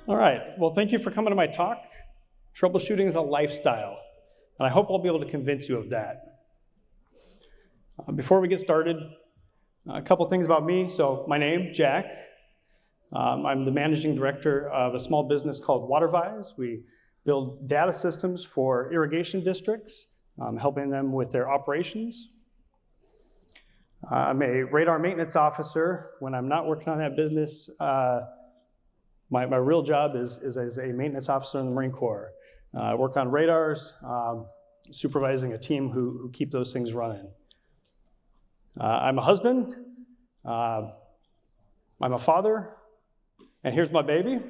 All right, well, thank you for coming to my talk. Troubleshooting is a lifestyle, and I hope I'll be able to convince you of that. Before we get started, a couple things about me. So my name, Jack. I'm the managing director of a small business called WaterVise. We build data systems for irrigation districts, helping them with their operations. I'm a radar maintenance officer. When I'm not working on that business, my real job is as a maintenance officer in the Marine Corps. I work on radars, supervising a team who keep those things running. I'm a husband, I'm a father, and here's my baby.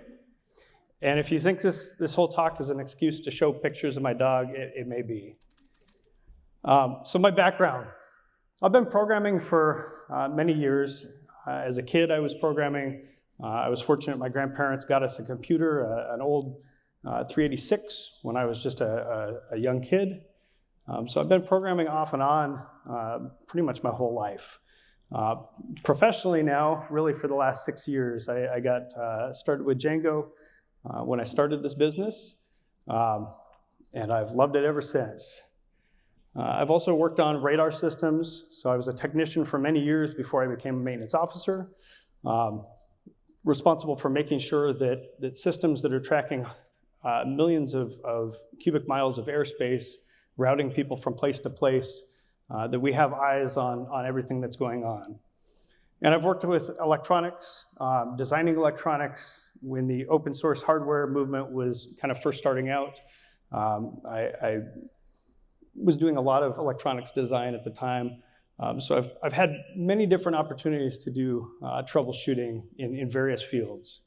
And if you think this whole talk is an excuse to show pictures of my dog, it may be. So my background. I've been programming for many years. As a kid, I was programming. I was fortunate my grandparents got us a computer, an old 386, when I was just a young kid. So I've been programming off and on pretty much my whole life. Professionally now, really for the last 6 years, I got started with Django when I started this business, and I've loved it ever since. I've also worked on radar systems, so I was a technician for many years before I became a maintenance officer, responsible for making sure that systems that are tracking millions of cubic miles of airspace, routing people from place to place, that we have eyes on everything that's going on. And I've worked with electronics, designing electronics when the open source hardware movement was kind of first starting out. I was doing a lot of electronics design at the time. So I've had many different opportunities to do troubleshooting in various fields.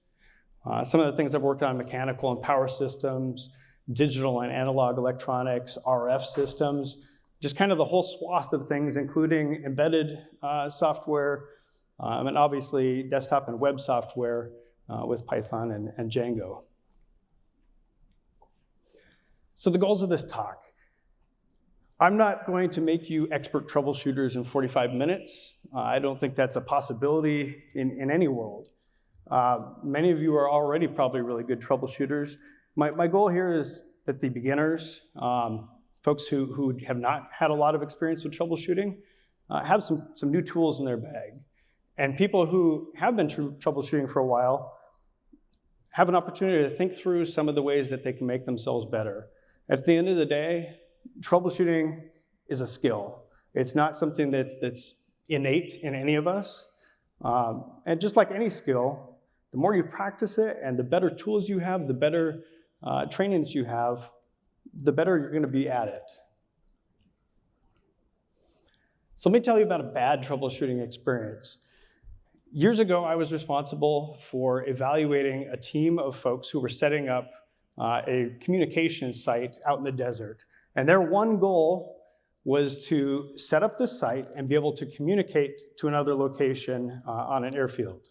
Some of the things I've worked on: mechanical and power systems, digital and analog electronics, RF systems, just kind of the whole swath of things, including embedded software, and obviously desktop and web software with Python and Django. So the goals of this talk. I'm not going to make you expert troubleshooters in 45 minutes. I don't think that's a possibility in any world. Many of you are already probably really good troubleshooters. My goal here is that the beginners, folks who have not had a lot of experience with troubleshooting, have some new tools in their bag. And people who have been troubleshooting for a while have an opportunity to think through some of the ways that they can make themselves better. At the end of the day, troubleshooting is a skill. It's not something that's innate in any of us. And just like any skill, the more you practice it and the better tools you have, the better trainings you have, the better you're going to be at it. So let me tell you about a bad troubleshooting experience. Years ago, I was responsible for evaluating a team of folks who were setting up a communication site out in the desert. And their one goal was to set up this site and be able to communicate to another location on an airfield.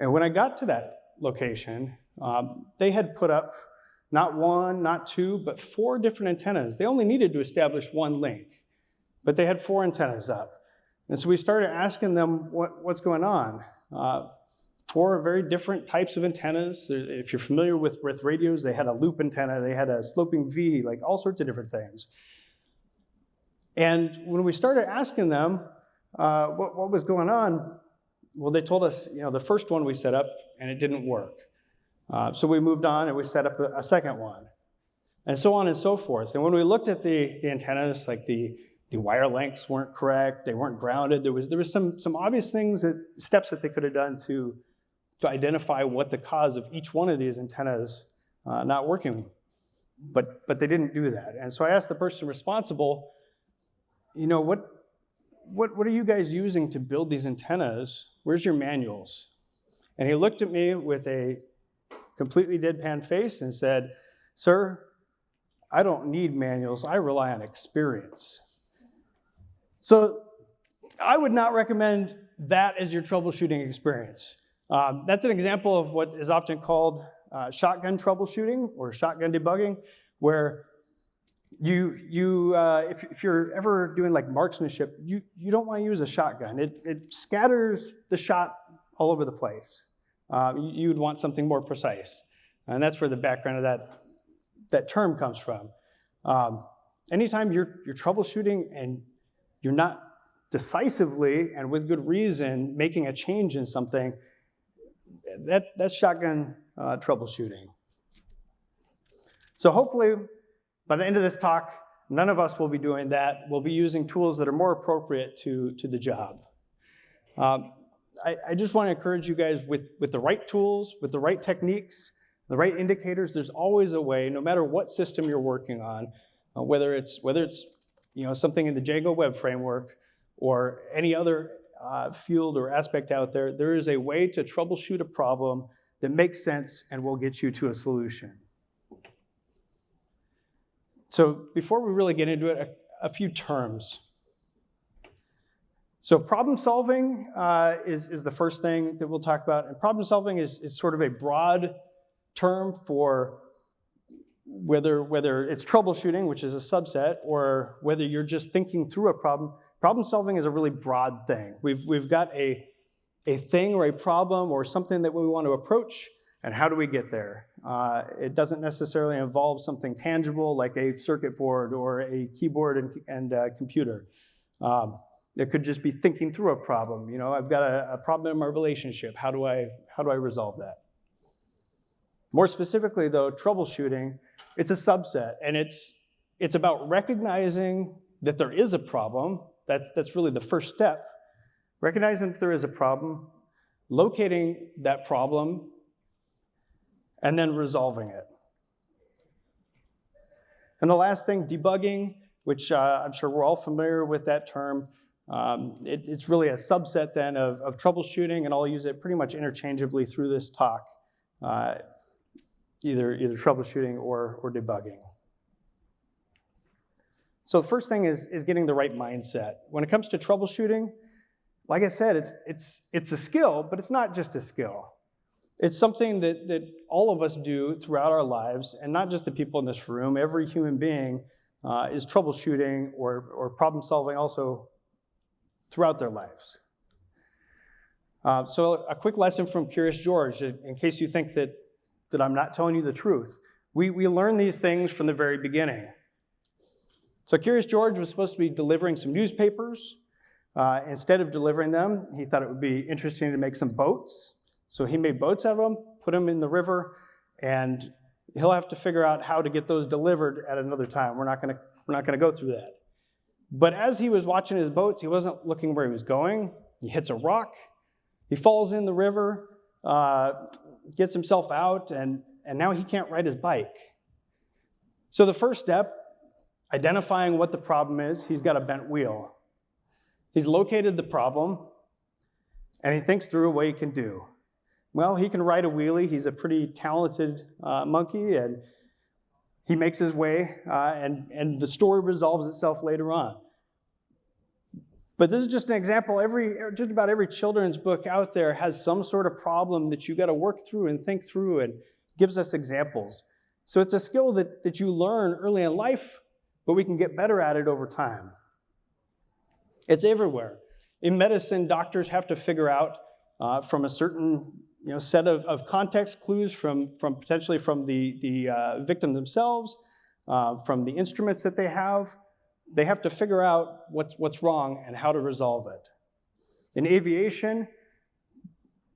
And when I got to that location, they had put up not one, not two, but 4 different antennas. They only needed to establish one link, but they had 4 antennas up. And so we started asking them what's going on. 4 very different types of antennas. If you're familiar with radios, they had a loop antenna, they had a sloping V, like all sorts of different things. And when we started asking them what was going on, well, they told us, the first one we set up and it didn't work. So we moved on and we set up a second one, and so on and so forth. And when we looked at the antennas, like the wire lengths weren't correct, they weren't grounded. There was some obvious steps that they could have done to identify what the cause of each one of these antennas not working, but they didn't do that. And so I asked the person responsible, what are you guys using to build these antennas? Where's your manuals? And he looked at me with a completely deadpan face and said, "Sir, I don't need manuals, I rely on experience." So I would not recommend that as your troubleshooting experience. That's an example of what is often called shotgun troubleshooting or shotgun debugging, where if you're ever doing like marksmanship, you don't want to use a shotgun. It scatters the shot all over the place. you would want something more precise. And that's where the background of that term comes from. Anytime you're troubleshooting and you're not decisively and with good reason making a change in something, that's shotgun troubleshooting. So hopefully, by the end of this talk, none of us will be doing that. We'll be using tools that are more appropriate to the job. I just want to encourage you guys with the right tools, with the right techniques, the right indicators. There's always a way, no matter what system you're working on, whether it's something in the Django web framework or any other field or aspect out there. There is a way to troubleshoot a problem that makes sense and will get you to a solution. So before we really get into it, a few terms. So problem solving is the first thing that we'll talk about. And problem solving is sort of a broad term for whether it's troubleshooting, which is a subset, or whether you're just thinking through a problem. Problem solving is a really broad thing. We've got a thing or a problem or something that we want to approach, and how do we get there? It doesn't necessarily involve something tangible like a circuit board or a keyboard and computer. It could just be thinking through a problem. You know, I've got a problem in my relationship. How do I resolve that? More specifically, though, troubleshooting, it's a subset, and it's about recognizing that there is a problem. That's really the first step. Recognizing that there is a problem, locating that problem, and then resolving it. And the last thing, debugging, which I'm sure we're all familiar with that term. It's really a subset then of troubleshooting, and I'll use it pretty much interchangeably through this talk, either troubleshooting or debugging. So the first thing is getting the right mindset. When it comes to troubleshooting, like I said, it's a skill, but it's not just a skill. It's something that all of us do throughout our lives, and not just the people in this room. Every human being is troubleshooting or problem solving also throughout their lives. So a quick lesson from Curious George, in case you think that I'm not telling you the truth. We learn these things from the very beginning. So Curious George was supposed to be delivering some newspapers. Instead of delivering them, he thought it would be interesting to make some boats. So he made boats out of them, put them in the river, and he'll have to figure out how to get those delivered at another time. We're not gonna go through that. But as he was watching his boats, he wasn't looking where he was going. He hits a rock, he falls in the river, gets himself out, and now he can't ride his bike. So the first step, identifying what the problem is, he's got a bent wheel. He's located the problem, and he thinks through what he can do. Well, he can ride a wheelie. He's a pretty talented monkey, and he makes his way, and the story resolves itself later on. But this is just an example. Just about every children's book out there has some sort of problem that you got to work through and think through, and gives us examples. So it's a skill that you learn early in life, but we can get better at it over time. It's everywhere. In medicine, doctors have to figure out from a certain set of context clues potentially from the victim themselves, from the instruments that they have. They have to figure out what's wrong and how to resolve it. In aviation,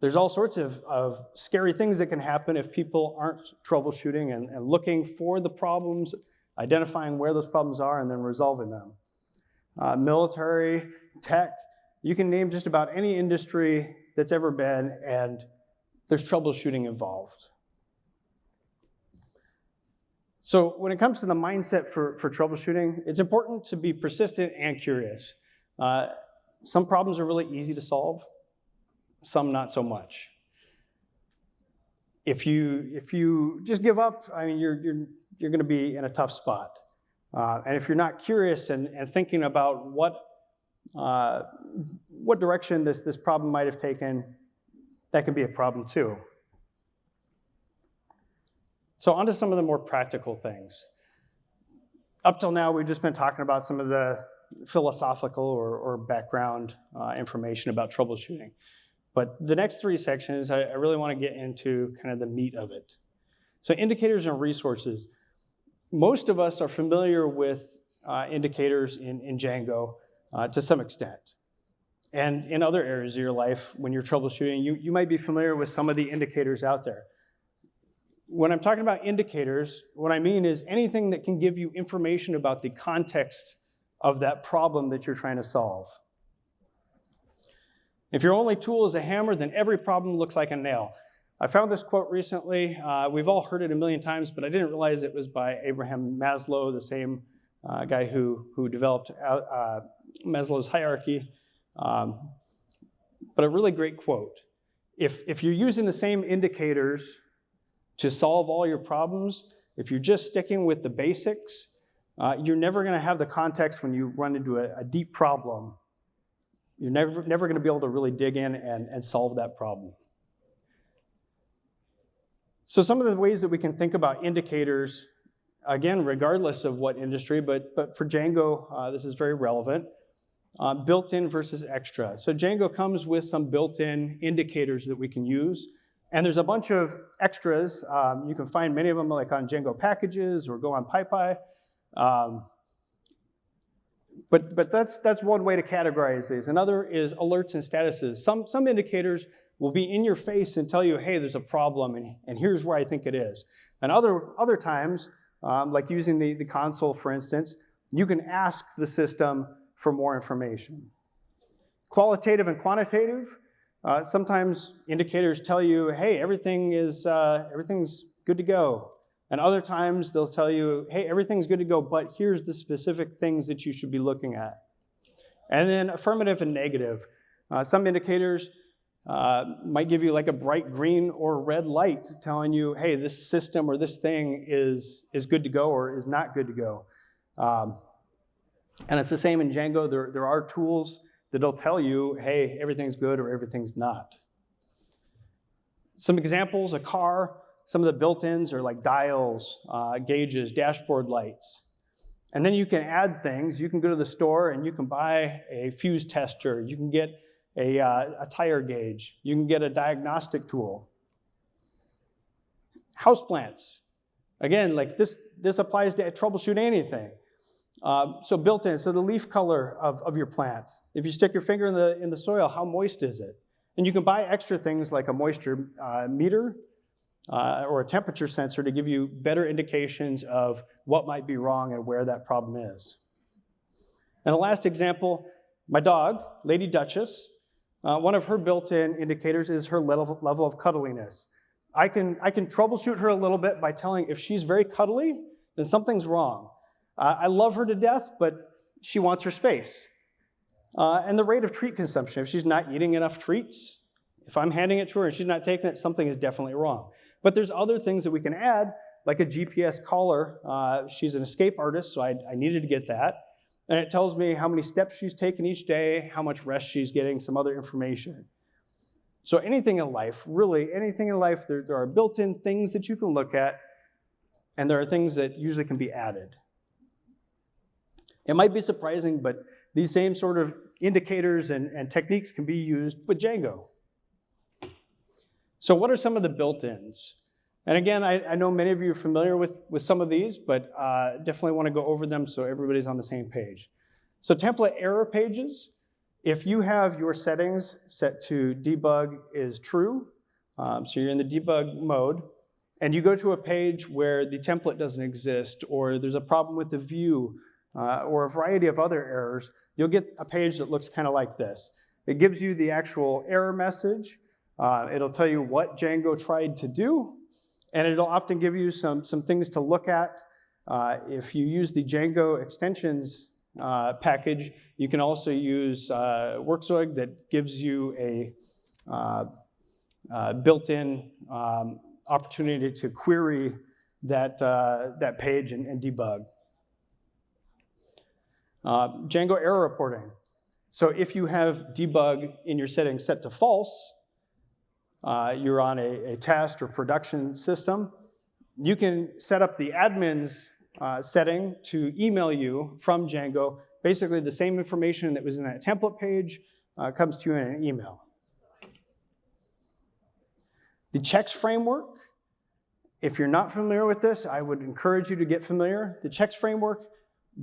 there's all sorts of scary things that can happen if people aren't troubleshooting and looking for the problems, identifying where those problems are, and then resolving them. Military, tech, you can name just about any industry that's ever been, and there's troubleshooting involved. So when it comes to the mindset for troubleshooting, it's important to be persistent and curious. Some problems are really easy to solve, some not so much. If you just give up, I mean, you're going to be in a tough spot. And if you're not curious and thinking about what direction this problem might have taken, that can be a problem too. So on to some of the more practical things. Up till now, we've just been talking about some of the philosophical or background information about troubleshooting. But the next three sections, I really want to get into kind of the meat of it. So indicators and resources. Most of us are familiar with indicators in Django to some extent. And in other areas of your life, when you're troubleshooting, you might be familiar with some of the indicators out there. When I'm talking about indicators, what I mean is anything that can give you information about the context of that problem that you're trying to solve. If your only tool is a hammer, then every problem looks like a nail. I found this quote recently. We've all heard it a million times, but I didn't realize it was by Abraham Maslow, the same guy who developed Maslow's hierarchy. But a really great quote. If you're using the same indicators to solve all your problems, if you're just sticking with the basics, you're never going to have the context when you run into a deep problem. You're never going to be able to really dig in and solve that problem. So some of the ways that we can think about indicators, again, regardless of what industry, but for Django, this is very relevant. Built-in versus extra. So Django comes with some built-in indicators that we can use. And there's a bunch of extras. You can find many of them like on Django packages or go on PyPy. But that's one way to categorize these. Another is alerts and statuses. Some indicators will be in your face and tell you, hey, there's a problem, and here's where I think it is. And other times, like using the console, for instance, you can ask the system for more information. Qualitative and quantitative. Sometimes indicators tell you, hey, everything's good to go. And other times they'll tell you, hey, everything's good to go, but here's the specific things that you should be looking at. And then affirmative and negative. Some indicators might give you like a bright green or red light telling you, hey, this system or this thing is good to go or is not good to go. And it's the same in Django. There are tools that'll tell you, hey, everything's good or everything's not. Some examples, a car, some of the built-ins are like dials, gauges, dashboard lights. And then you can add things. You can go to the store and you can buy a fuse tester. You can get a tire gauge. You can get a diagnostic tool. Houseplants. Again, like this applies to troubleshoot anything. So built-in, so the leaf color of your plant. If you stick your finger in the soil, how moist is it? And you can buy extra things like a moisture meter or a temperature sensor to give you better indications of what might be wrong and where that problem is. And the last example, my dog, Lady Duchess, one of her built-in indicators is her level of cuddliness. I can troubleshoot her a little bit by telling if she's very cuddly, then something's wrong. I love her to death, but she wants her space. And the rate of treat consumption. If she's not eating enough treats, if I'm handing it to her and she's not taking it, something is definitely wrong. But there's other things that we can add, like a GPS collar. She's an escape artist, so I needed to get that. And it tells me how many steps she's taken each day, how much rest she's getting, some other information. So anything in life, really anything in life, there are built-in things that you can look at, and there are things that usually can be added. It might be surprising, but these same sort of indicators and techniques can be used with Django. So what are some of the built-ins? And again, I know many of you are familiar with some of these, but definitely want to go over them so everybody's on the same page. So template error pages, if you have your settings set to debug is true, so you're in the debug mode, and you go to a page where the template doesn't exist, or there's a problem with the view, or a variety of other errors, you'll get a page that looks kind of like this. It gives you the actual error message. It'll tell you what Django tried to do, and it'll often give you some things to look at. If you use the Django extensions package, you can also use Workzeug that gives you a built-in opportunity to query that page and debug. Django error reporting. So if you have debug in your settings set to false, you're on a test or production system, you can set up the admin's setting to email you from Django. Basically the same information that was in that template page comes to you in an email. The checks framework, if you're not familiar with this, I would encourage you to get familiar. The checks framework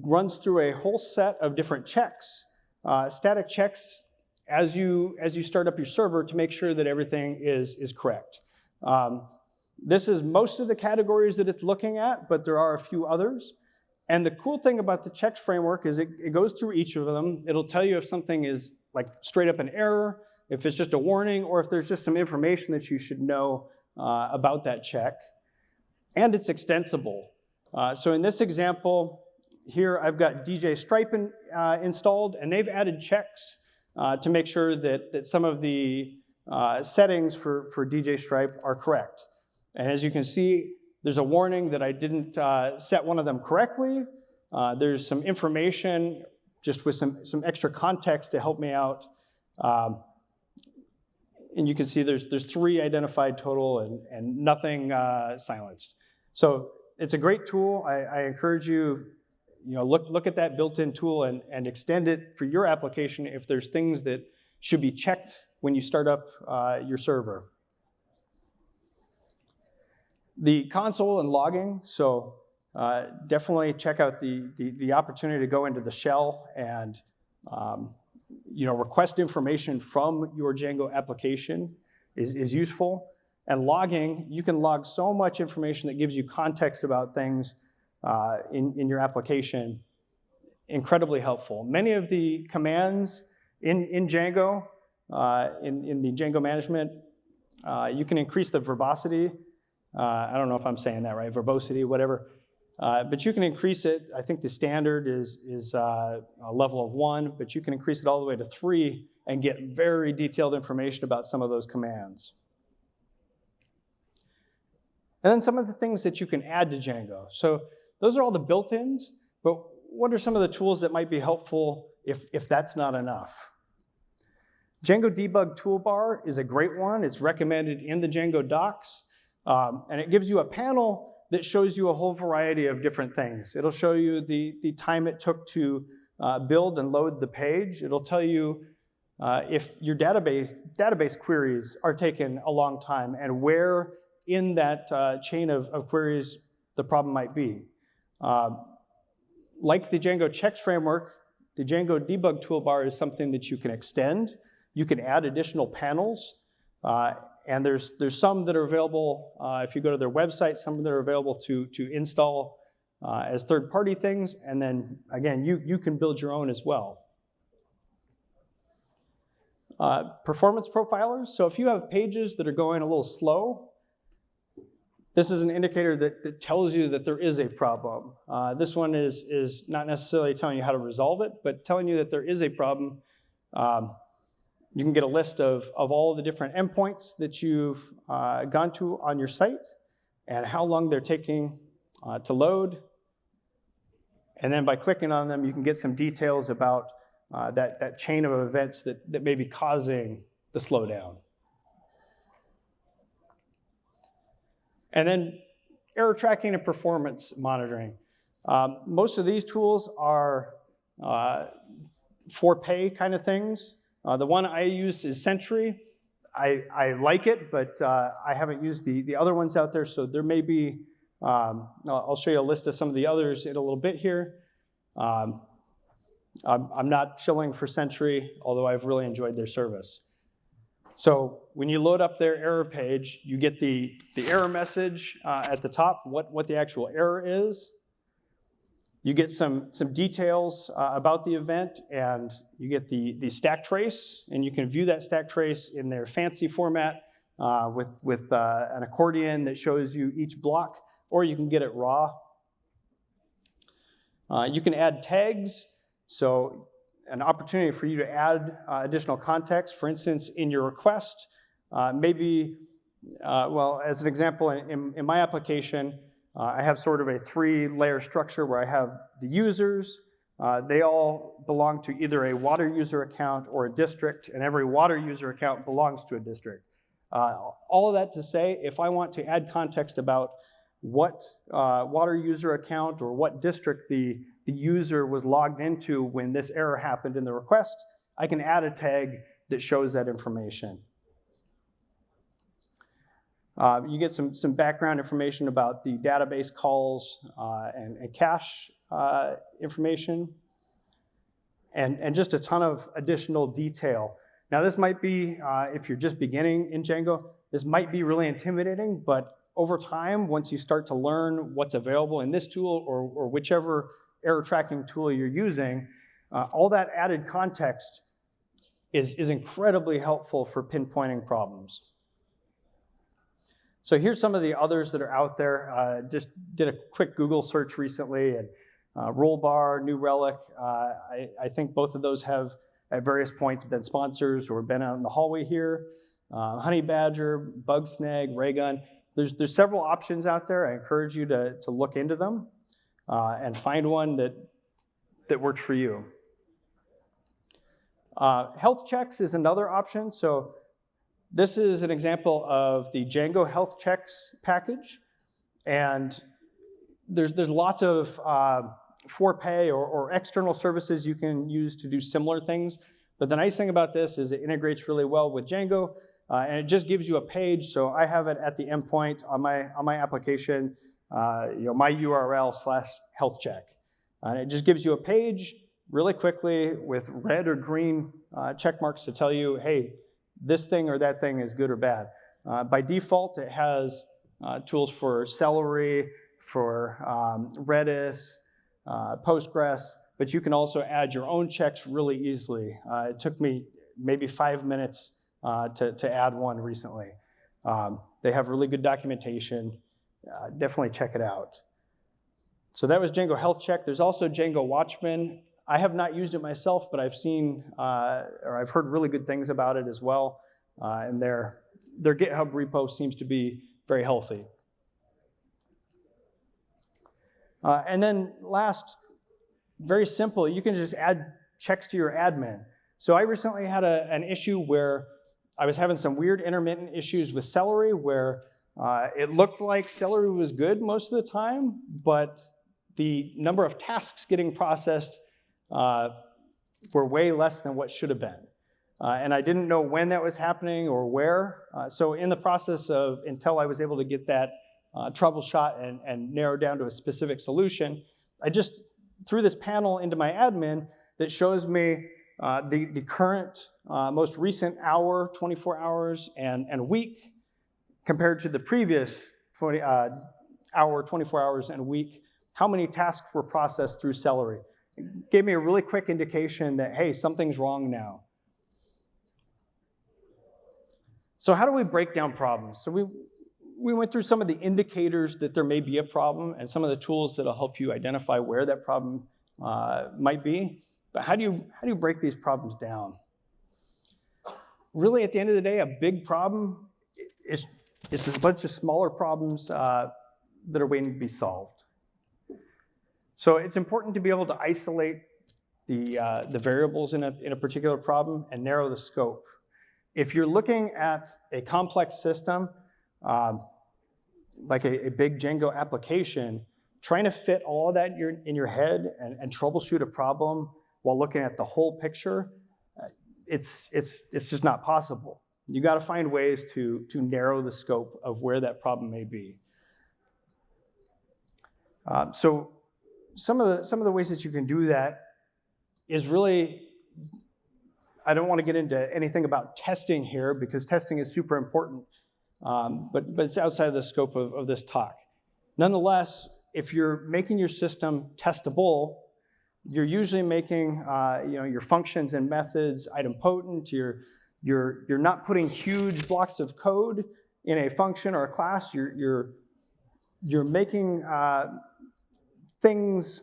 runs through a whole set of different checks, static checks, as you start up your server to make sure that everything is correct. This is most of the categories that it's looking at, but there are a few others. And the cool thing about the checks framework is it goes through each of them. It'll tell you if something is like straight up an error, if it's just a warning, or if there's just some information that you should know about that check. And it's extensible. So in this example, here I've got DJ Stripe installed, and they've added checks to make sure that some of the settings for DJ Stripe are correct. And as you can see, there's a warning that I didn't set one of them correctly. There's some information just with some extra context to help me out. And you can see there's 3 identified total and nothing silenced. So it's a great tool. I encourage you, look at that built-in tool and extend it for your application if there's things that should be checked when you start up your server. The console and logging, so definitely check out the opportunity to go into the shell and request information from your Django application is useful. And logging, you can log so much information that gives you context about things in your application. Incredibly helpful. Many of the commands in Django, in the Django management, you can increase the verbosity. I don't know if I'm saying that right, verbosity, whatever. But you can increase it. I think the standard is a level of 1, but you can increase it all the way to 3 and get very detailed information about some of those commands. And then some of the things that you can add to Django. So those are all the built-ins, but what are some of the tools that might be helpful if that's not enough? Django Debug Toolbar is a great one. It's recommended in the Django docs, and it gives you a panel that shows you a whole variety of different things. It'll show you the time it took to build and load the page. It'll tell you if your database queries are taking a long time and where in that chain of queries the problem might be. Like the Django checks framework, the Django debug toolbar is something that you can extend. You can add additional panels, and there's some that are available if you go to their website, some that are available to install as third-party things, and then again, you can build your own as well. Performance profilers, so if you have pages that are going a little slow, this is an indicator that tells you that there is a problem. This one is not necessarily telling you how to resolve it, but telling you that there is a problem. You can get a list of all the different endpoints that you've gone to on your site and how long they're taking to load. And then by clicking on them, you can get some details about that chain of events that may be causing the slowdown. And then error tracking and performance monitoring. Most of these tools are for pay kind of things. The one I use is Sentry. I like it, but I haven't used the other ones out there, so there may be, I'll show you a list of some of the others in a little bit here. I'm not shilling for Sentry, although I've really enjoyed their service. So when you load up their error page, you get the error message at the top, what the actual error is. You get some details about the event, and you get the stack trace, and you can view that stack trace in their fancy format with an accordion that shows you each block, or you can get it raw. You can add tags, so an opportunity for you to add additional context. For instance, in your request, maybe, well, as an example, in my application, I have sort of a 3-layer structure where I have the users. They all belong to either a water user account or a district, and every water user account belongs to a district. All of that to say, if I want to add context about what water user account or what district the user was logged into when this error happened in the request, I can add a tag that shows that information. You get some background information about the database calls and cache information, and just a ton of additional detail. Now this might be, if you're just beginning in Django, this might be really intimidating, but over time, once you start to learn what's available in this tool or whichever error tracking tool you're using, all that added context is incredibly helpful for pinpointing problems. So here's some of the others that are out there. Just did a quick Google search recently, and Rollbar, New Relic, I think both of those have at various points been sponsors or been out in the hallway here. Honey Badger, Bugsnag, Raygun. There's several options out there. I encourage you to look into them and find one that works for you. Health checks is another option. So this is an example of the Django Health Checks package. And there's lots of for-pay or external services you can use to do similar things. But the nice thing about this is it integrates really well with Django, and it just gives you a page. So I have it at the endpoint on my application, my URL/health check. And it just gives you a page really quickly with red or green check marks to tell you, hey, this thing or that thing is good or bad. By default, it has tools for Celery, for Redis, Postgres, but you can also add your own checks really easily. It took me maybe 5 minutes to add one recently. They have really good documentation. Definitely check it out. So that was Django Health Check. There's also Django Watchman. I have not used it myself, but I've seen, or I've heard really good things about it as well. And their GitHub repo seems to be very healthy. And then last, very simple, you can just add checks to your admin. So I recently had an issue where I was having some weird intermittent issues with Celery where it looked like Celery was good most of the time, but the number of tasks getting processed were way less than what should have been. And I didn't know when that was happening or where. So in the process of, until I was able to get that troubleshot and narrow down to a specific solution, I just threw this panel into my admin that shows me the current, most recent hour, 24 hours, and week compared to the previous hour, 24 hours, and week, how many tasks were processed through Celery. It gave me a really quick indication that, hey, something's wrong now. So how do we break down problems? So we went through some of the indicators that there may be a problem and some of the tools that'll help you identify where that problem might be. But how do you break these problems down? Really, at the end of the day, a big problem is just a bunch of smaller problems that are waiting to be solved. So it's important to be able to isolate the variables in a particular problem and narrow the scope. If you're looking at a complex system, like a big Django application, trying to fit all of that in your head and troubleshoot a problem while looking at the whole picture, it's just not possible. You got to find ways to narrow the scope of where that problem may be. So some of the ways that you can do that is really, I don't want to get into anything about testing here because testing is super important, but it's outside of the scope of this talk. Nonetheless, if you're making your system testable, you're usually making your functions and methods idempotent. You're not putting huge blocks of code in a function or a class. You're making things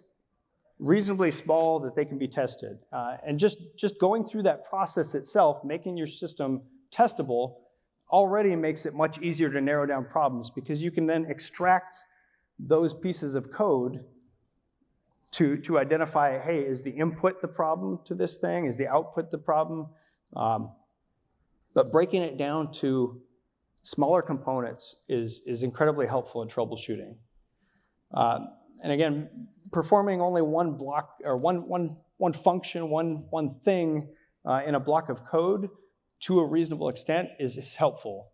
reasonably small that they can be tested. And just going through that process itself, making your system testable, already makes it much easier to narrow down problems because you can then extract those pieces of code to identify, hey, is the input the problem to this thing? Is the output the problem? But breaking it down to smaller components is incredibly helpful in troubleshooting. And again, performing only one block or one function, one thing in a block of code to a reasonable extent is helpful.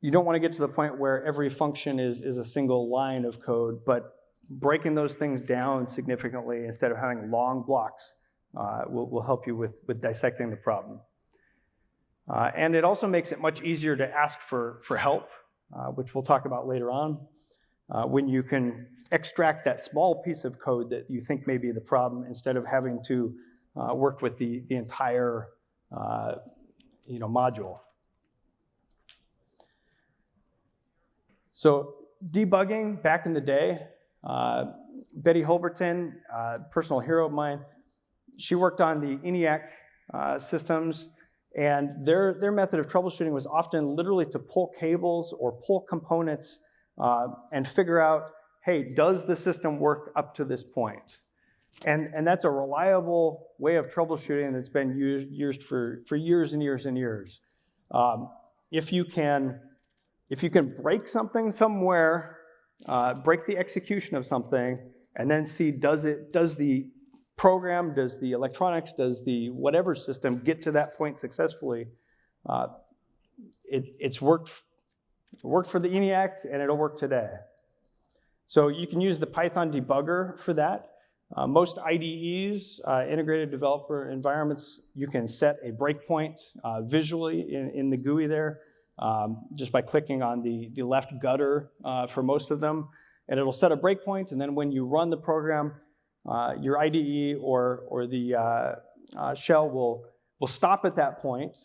you don't want to get to the point where every function is a single line of code, but breaking those things down significantly instead of having long blocks will help you with dissecting the problem. And it also makes it much easier to ask for help, which we'll talk about later on, when you can extract that small piece of code that you think may be the problem instead of having to work with the entire module. So debugging, back in the day, Betty Holberton, personal hero of mine, she worked on the ENIAC systems, and their method of troubleshooting was often literally to pull cables or pull components and figure out, hey, does the system work up to this point? And that's a reliable way of troubleshooting that's been used for years and years and years. If you can break something somewhere, break the execution of something, and then see does the program, does the electronics, does the whatever system get to that point successfully, it's worked for the ENIAC, and it'll work today. So you can use the Python debugger for that. Most IDEs, integrated developer environments, you can set a breakpoint visually in the GUI there, just by clicking on the left gutter for most of them. And it'll set a breakpoint, and then when you run the program, your IDE or the shell will stop at that point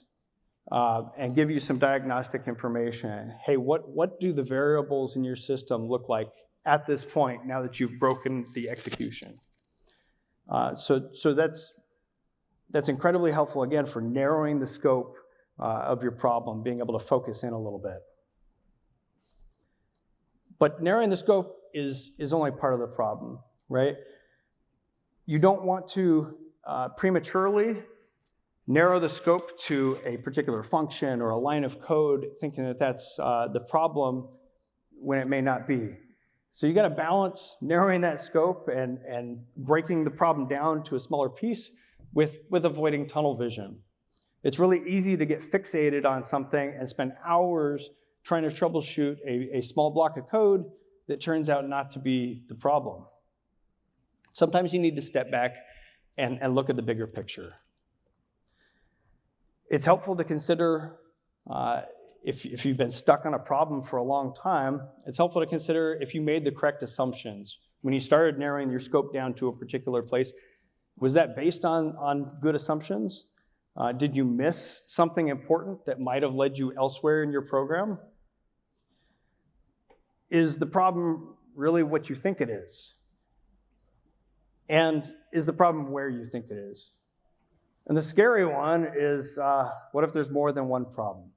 and give you some diagnostic information. Hey, what do the variables in your system look like at this point now that you've broken the execution? So that's incredibly helpful, again, for narrowing the scope of your problem, being able to focus in a little bit. But narrowing the scope is only part of the problem, right? You don't want to prematurely narrow the scope to a particular function or a line of code, thinking that that's the problem when it may not be. So you got to balance narrowing that scope and breaking the problem down to a smaller piece with avoiding tunnel vision. It's really easy to get fixated on something and spend hours trying to troubleshoot a small block of code that turns out not to be the problem. Sometimes you need to step back and look at the bigger picture. It's helpful to consider, if you've been stuck on a problem for a long time, it's helpful to consider if you made the correct assumptions. When you started narrowing your scope down to a particular place, was that based on good assumptions? Did you miss something important that might have led you elsewhere in your program? Is the problem really what you think it is? And is the problem where you think it is? And the scary one is, what if there's more than one problem?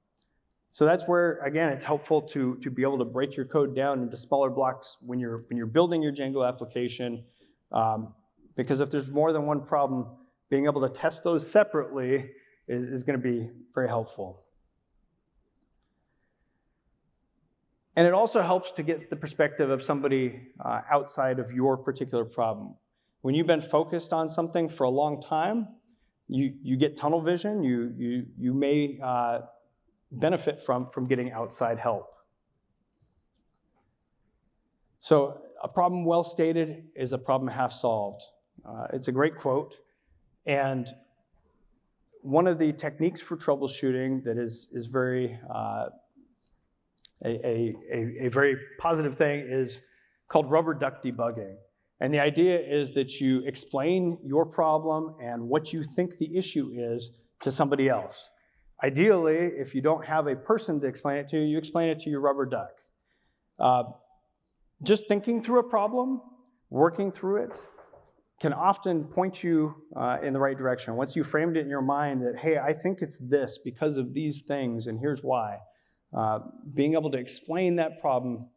So that's where, again, it's helpful to be able to break your code down into smaller blocks when you're building your Django application, because if there's more than one problem, being able to test those separately is going to be very helpful. And it also helps to get the perspective of somebody outside of your particular problem. When you've been focused on something for a long time, you get tunnel vision. You may benefit from getting outside help. So a problem well stated is a problem half solved. It's a great quote. And one of the techniques for troubleshooting that is very a very positive thing is called rubber duck debugging. And the idea is that you explain your problem and what you think the issue is to somebody else. Ideally, if you don't have a person to explain it to, you explain it to your rubber duck. Just thinking through a problem, working through it, can often point you in the right direction. Once you framed it in your mind that, hey, I think it's this because of these things, and here's why. Being able to explain that problem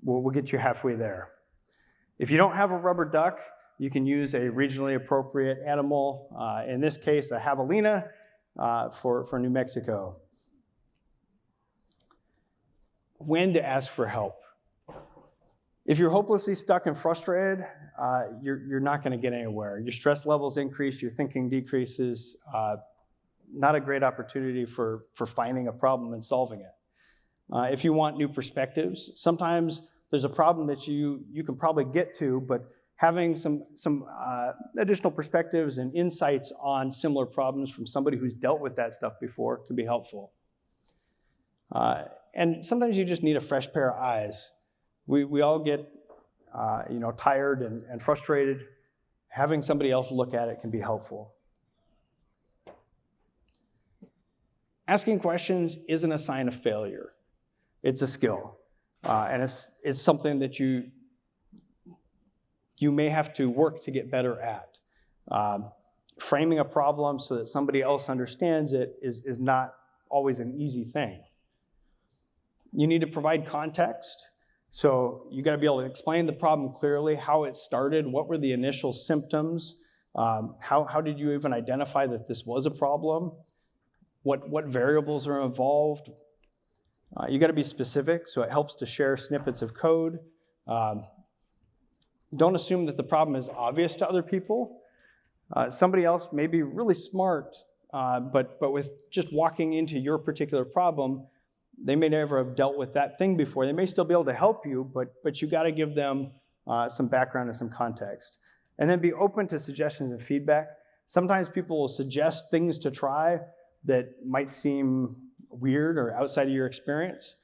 will get you halfway there. If you don't have a rubber duck, you can use a regionally appropriate animal, in this case, a javelina for New Mexico. When to ask for help. If you're hopelessly stuck and frustrated, you're not going to get anywhere. Your stress levels increase, your thinking decreases. Not a great opportunity for finding a problem and solving it. if you want new perspectives. Sometimes there's a problem that you can probably get to, but having some additional perspectives and insights on similar problems from somebody who's dealt with that stuff before can be helpful. And sometimes you just need a fresh pair of eyes. We all get tired and frustrated. Having somebody else look at it can be helpful. Asking questions isn't a sign of failure. It's a skill. And it's something that you may have to work to get better at. Framing a problem so that somebody else understands it is not always an easy thing. You need to provide context. So you got to be able to explain the problem clearly, how it started, what were the initial symptoms, how did you even identify that this was a problem, what variables are involved. You got to be specific, so it helps to share snippets of code. Don't assume that the problem is obvious to other people. Somebody else may be really smart, but with just walking into your particular problem, they may never have dealt with that thing before. They may still be able to help you, but you got to give them some background and some context. And then be open to suggestions and feedback. Sometimes people will suggest things to try that might seem weird or outside of your experience.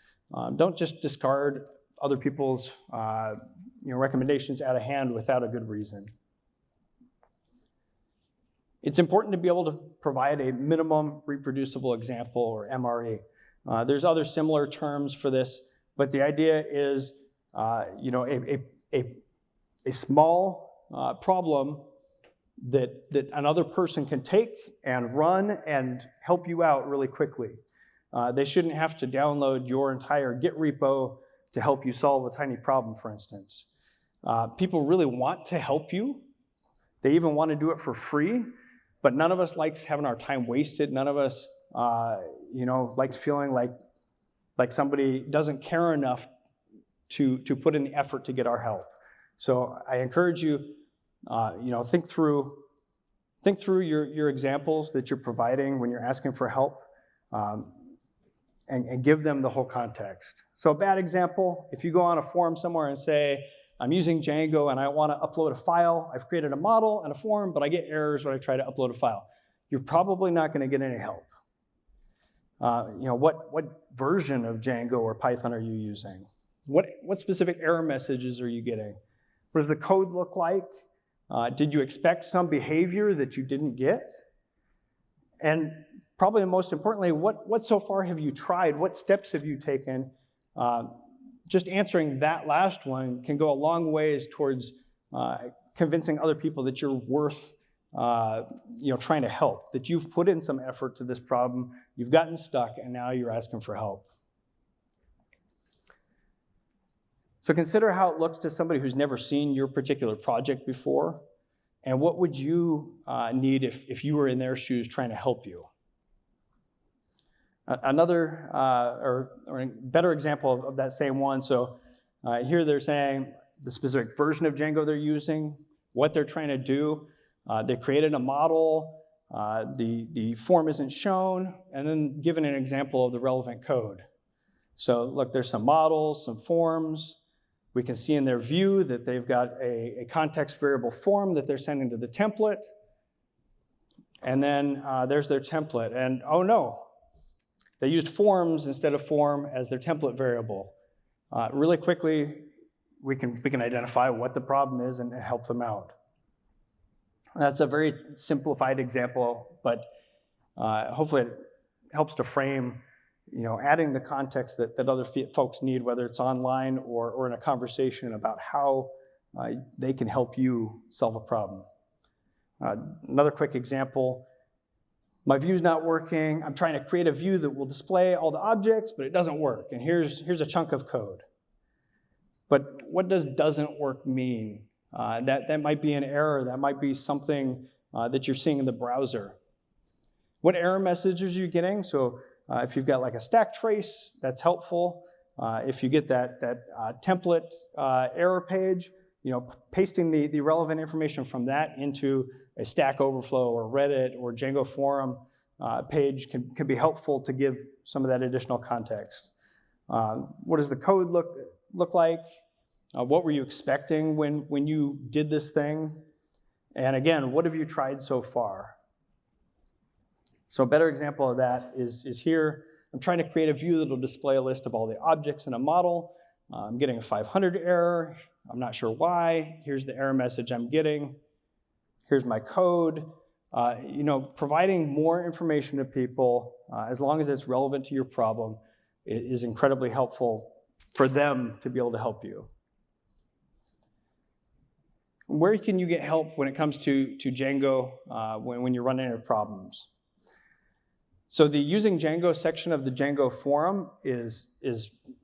Don't just discard other people's recommendations out of hand without a good reason. It's important to be able to provide a minimum reproducible example, or MRE. There's other similar terms for this, but the idea is a small problem that another person can take and run and help you out really quickly. They shouldn't have to download your entire Git repo to help you solve a tiny problem, for instance. People really want to help you. They even want to do it for free, but none of us likes having our time wasted. None of us likes feeling like somebody doesn't care enough to put in the effort to get our help. So I encourage you, think through your examples that you're providing when you're asking for help, and give them the whole context. So a bad example, if you go on a forum somewhere and say, I'm using Django and I want to upload a file, I've created a model and a form, but I get errors when I try to upload a file. You're probably not going to get any help. What version of Django or Python are you using? What specific error messages are you getting? What does the code look like? Did you expect some behavior that you didn't get? And probably most importantly, what so far have you tried? What steps have you taken? Just answering that last one can go a long ways towards convincing other people that you're worth trying to help, that you've put in some effort to this problem, you've gotten stuck, and now you're asking for help. So consider how it looks to somebody who's never seen your particular project before, and what would you need if you were in their shoes trying to help you? Another, or a better example of that same one, so here they're saying the specific version of Django they're using, what they're trying to do. They created a model, the form isn't shown, and then given an example of the relevant code. So look, there's some models, some forms. We can see in their view that they've got a context variable form that they're sending to the template. And then there's their template. And oh no, they used forms instead of form as their template variable. Really quickly, we can identify what the problem is and help them out. That's a very simplified example, but hopefully it helps to frame, adding the context that other folks need, whether it's online or in a conversation about how they can help you solve a problem. Another quick example, my view's not working. I'm trying to create a view that will display all the objects, but it doesn't work. And here's a chunk of code. But what does doesn't work mean? That might be an error. That might be something that you're seeing in the browser. What error messages are you getting? So if you've got like a stack trace, that's helpful. If you get that template error page, pasting the relevant information from that into a Stack Overflow or Reddit or Django forum page can be helpful to give some of that additional context. What does the code look like? What were you expecting when you did this thing? And again, what have you tried so far? So a better example of that is here. I'm trying to create a view that will display a list of all the objects in a model. I'm getting a 500 error. I'm not sure why. Here's the error message I'm getting. Here's my code. Providing more information to people, as long as it's relevant to your problem, is incredibly helpful for them to be able to help you. Where can you get help when it comes to Django when you're running into problems? So the Using Django section of the Django forum is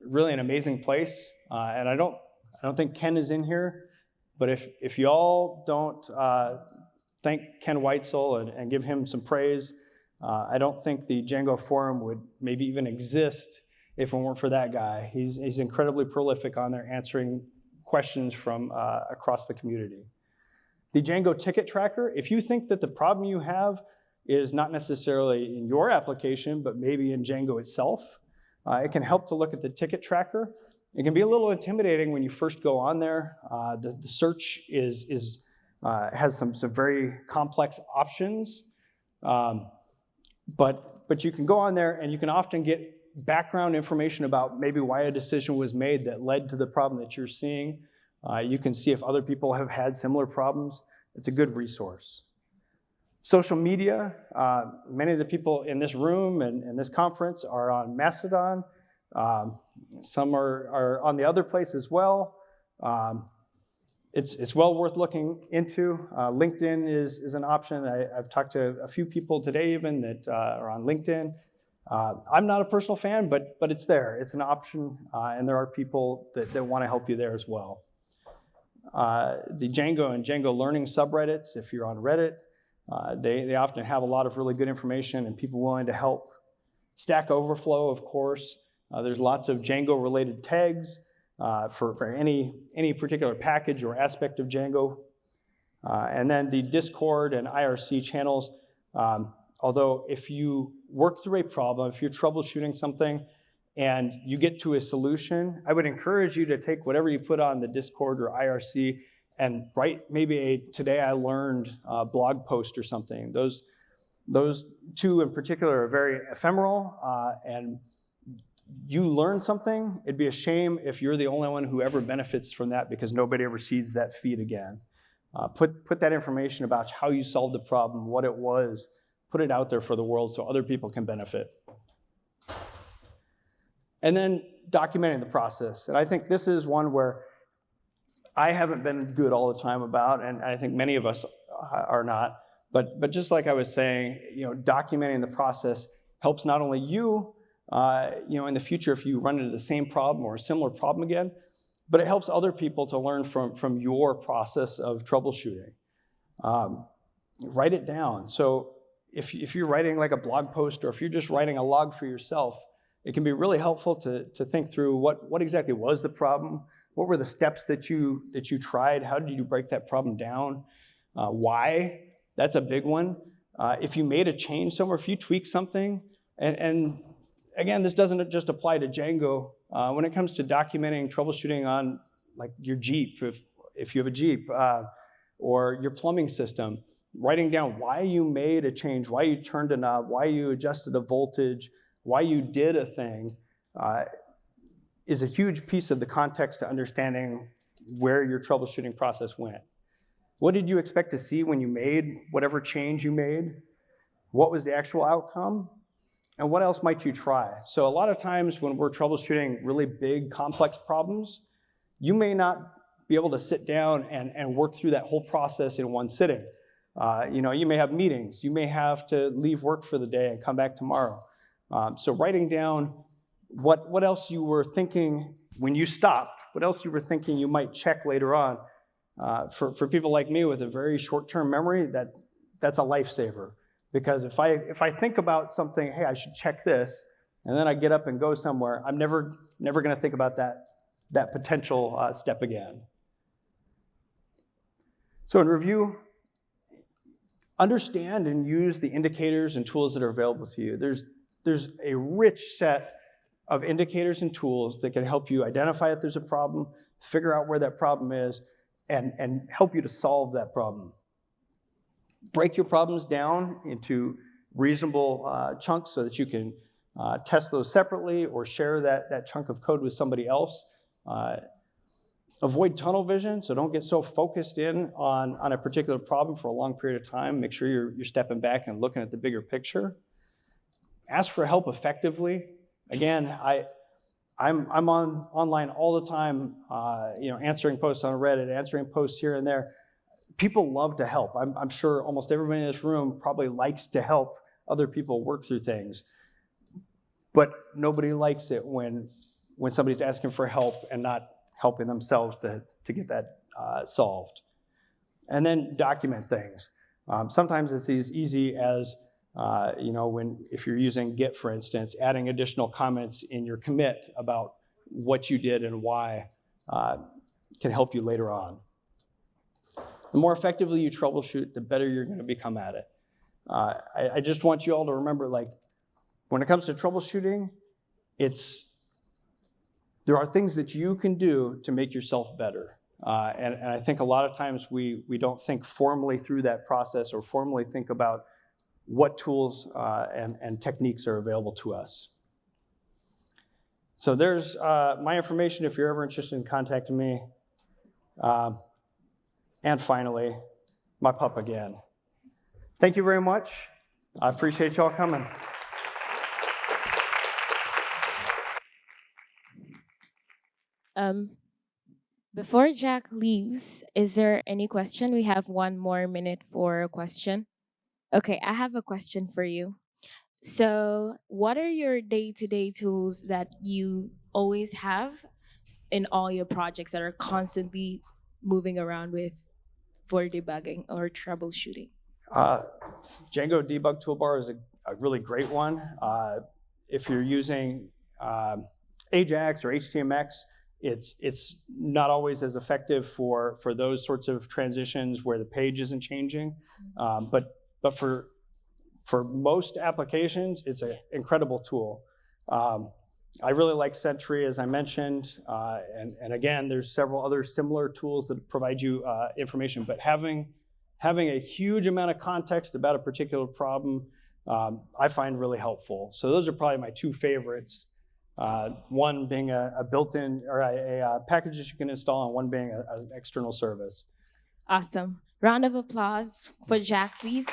really an amazing place. And I don't think Ken is in here, but if you all don't thank Ken Weitzel and give him some praise, I don't think the Django forum would maybe even exist if it weren't for that guy. He's incredibly prolific on there answering questions from across the community. The Django ticket tracker, if you think that the problem you have is not necessarily in your application, but maybe in Django itself, it can help to look at the ticket tracker. It can be a little intimidating when you first go on there. The search has some very complex options, but you can go on there and you can often get background information about maybe why a decision was made that led to the problem that you're seeing. You can see if other people have had similar problems. It's a good resource. Social media, many of the people in this room and this conference are on Mastodon. Some are on the other place as well. It's well worth looking into. LinkedIn is an option. I've talked to a few people today even that are on LinkedIn. I'm not a personal fan, but it's there. It's an option, and there are people that want to help you there as well. The Django and Django Learning subreddits, if you're on Reddit, they often have a lot of really good information and people willing to help. Stack Overflow, of course. There's lots of Django-related tags for any particular package or aspect of Django. And then the Discord and IRC channels. Although if you work through a problem, if you're troubleshooting something and you get to a solution, I would encourage you to take whatever you put on the Discord or IRC and write maybe a Today I Learned blog post or something. Those two in particular are very ephemeral, and you learn something. It'd be a shame if you're the only one who ever benefits from that because nobody ever sees that feed again. Put that information about how you solved the problem, what it was, put it out there for the world so other people can benefit. And then documenting the process. And I think this is one where I haven't been good all the time about, and I think many of us are not. But just like I was saying, documenting the process helps not only you, in the future if you run into the same problem or a similar problem again, but it helps other people to learn from your process of troubleshooting. Write it down. So if you're writing like a blog post or if you're just writing a log for yourself, it can be really helpful to think through what exactly was the problem, what were the steps that you tried, how did you break that problem down, why? That's a big one. If you made a change somewhere, if you tweak something, and again, this doesn't just apply to Django. When it comes to documenting troubleshooting on like your Jeep, if you have a Jeep, or your plumbing system, writing down why you made a change, why you turned a knob, why you adjusted a voltage, why you did a thing, is a huge piece of the context to understanding where your troubleshooting process went. What did you expect to see when you made whatever change you made? What was the actual outcome? And what else might you try? So a lot of times when we're troubleshooting really big, complex problems, you may not be able to sit down and work through that whole process in one sitting. You may have meetings. You may have to leave work for the day and come back tomorrow. So writing down what else you were thinking when you stopped, what else you were thinking you might check later on. For people like me with a very short-term memory, that's a lifesaver. Because if I think about something, hey, I should check this, and then I get up and go somewhere, I'm never going to think about that potential step again. So in review, understand and use the indicators and tools that are available to you. There's a rich set of indicators and tools that can help you identify if there's a problem, figure out where that problem is, and help you to solve that problem. Break your problems down into reasonable chunks so that you can test those separately or share that chunk of code with somebody else. Avoid tunnel vision, so don't get so focused in on a particular problem for a long period of time. Make sure you're stepping back and looking at the bigger picture. Ask for help effectively. Again, I'm online all the time, answering posts on Reddit, answering posts here and there. People love to help. I'm sure almost everybody in this room probably likes to help other people work through things. But nobody likes it when somebody's asking for help and not helping themselves to get that solved. And then document things. Sometimes it's as easy as, if you're using Git, for instance, adding additional comments in your commit about what you did and why can help you later on. The more effectively you troubleshoot, the better you're going to become at it. I just want you all to remember, when it comes to troubleshooting, there are things that you can do to make yourself better. And I think a lot of times we don't think formally through that process or formally think about what tools and techniques are available to us. So there's my information if you're ever interested in contacting me. And finally, my pup again. Thank you very much. I appreciate y'all coming. Before Jack leaves, is there any question? We have 1 more minute for a question. Okay, I have a question for you. So what are your day-to-day tools that you always have in all your projects that are constantly moving around with for debugging or troubleshooting? Django Debug Toolbar is a really great one. If you're using Ajax or HTMX, it's not always as effective for those sorts of transitions where the page isn't changing. But for most applications, it's an incredible tool. I really like Sentry, as I mentioned, and again, there's several other similar tools that provide you information, but having a huge amount of context about a particular problem, I find really helpful. So those are probably my 2 favorites. One being a built-in or a package that you can install, and one being an external service. Awesome. Round of applause for Jack, please.